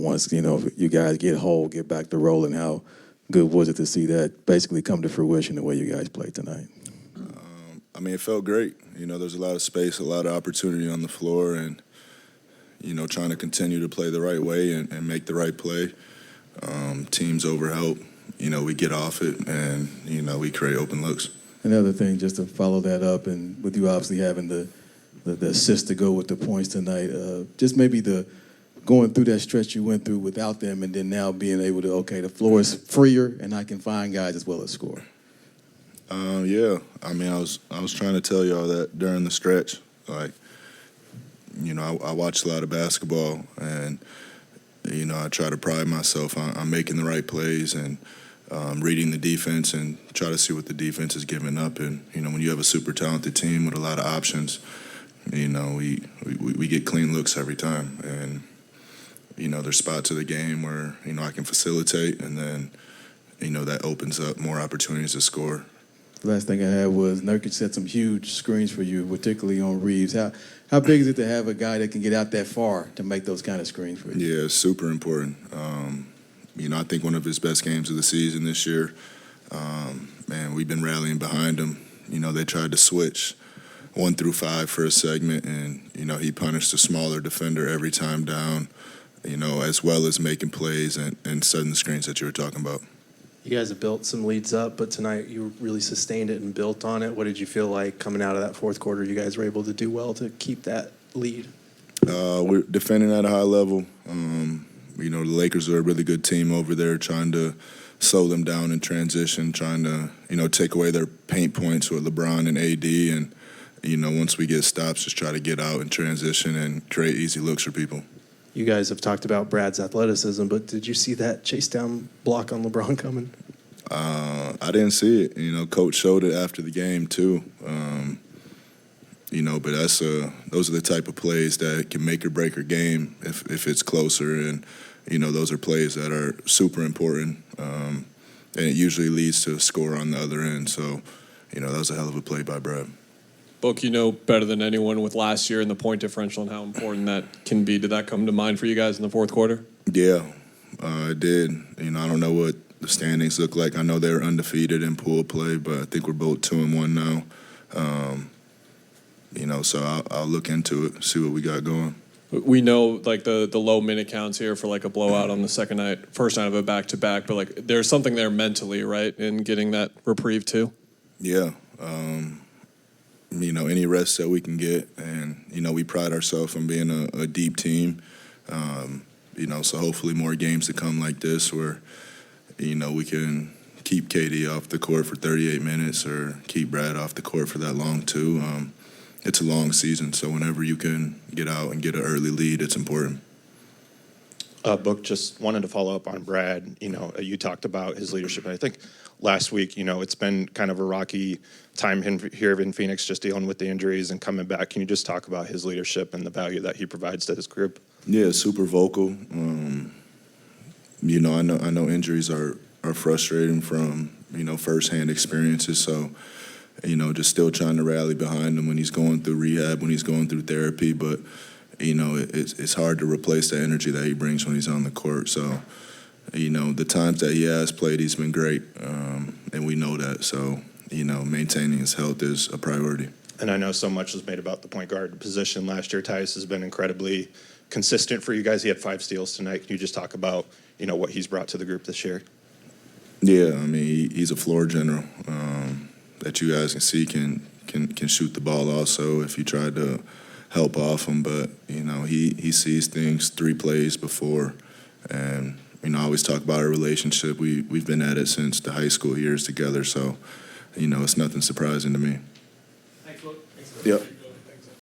once, you guys get whole, get back to rolling, how good was it to see that basically come to fruition the way you guys played tonight? It felt great. There's a lot of space, a lot of opportunity on the floor, and, trying to continue to play the right way and make the right play. Teams overhelp. We get off it, and, we create open looks. Another thing, just to follow that up, and with you obviously having the assist to go with the points tonight, just maybe going through that stretch you went through without them, and then now being able to, okay, the floor is freer, and I can find guys as well as score. Yeah. I was trying to tell y'all that during the stretch. I watch a lot of basketball, and, I try to pride myself on making the right plays and reading the defense and try to see what the defense is giving up. And, when you have a super talented team with a lot of options, we get clean looks every time. And, there's spots of the game where, I can facilitate, and then, that opens up more opportunities to score. The last thing I had was Nurkic set some huge screens for you, particularly on Reeves. How big is it to have a guy that can get out that far to make those kind of screens for you? Yeah, it's super important. I think one of his best games of the season this year. We've been rallying behind him. They tried to switch 1 through 5 for a segment, and, he punished a smaller defender every time down, as well as making plays and setting the screens that you were talking about. You guys have built some leads up, but tonight you really sustained it and built on it. What did you feel like coming out of that fourth quarter? You guys were able to do well to keep that lead? We're defending at a high level. The Lakers are a really good team over there, trying to slow them down in transition, trying to, take away their paint points with LeBron and AD. And, once we get stops, just try to get out in transition and create easy looks for people. You guys have talked about Brad's athleticism, but did you see that chase down block on LeBron coming? I didn't see it. Coach showed it after the game too. But those are the type of plays that can make or break a game if it's closer, and those are plays that are super important, and it usually leads to a score on the other end. So, that was a hell of a play by Brad. Book, better than anyone with last year and the point differential and how important that can be. Did that come to mind for you guys in the fourth quarter? Yeah, it did. I don't know what the standings look like. I know they're undefeated in pool play, but I think we're both 2-1 now. So I'll look into it, see what we got going. We know the low minute counts here for a blowout on the first night of a back-to-back, but there's something there mentally, right, in getting that reprieve too? Yeah. Any rest that we can get, and, we pride ourselves on being a deep team. So hopefully more games to come like this where, we can keep KD off the court for 38 minutes or keep Brad off the court for that long too. It's a long season, so whenever you can get out and get an early lead, it's important. Book, just wanted to follow up on Brad. You talked about his leadership, and I think last week, it's been kind of a rocky time here in Phoenix, just dealing with the injuries and coming back. Can you just talk about his leadership and the value that he provides to his group? Yeah, super vocal. I know injuries are frustrating from, firsthand experiences. So, just still trying to rally behind him when he's going through rehab, when he's going through therapy. But, it's hard to replace the energy that he brings when he's on the court. So, the times that he has played, he's been great. And we know that. So, maintaining his health is a priority. And I know so much was made about the point guard position last year. Tyus has been incredibly consistent for you guys. He had 5 steals tonight. Can you just talk about, what he's brought to the group this year? Yeah, he's a floor general that you guys can see can shoot the ball also if you try to help off him. But, he sees things 3 plays before. And, I always talk about our relationship. We've been at it since the high school years together. So, it's nothing surprising to me. Thanks, Luke. Yep.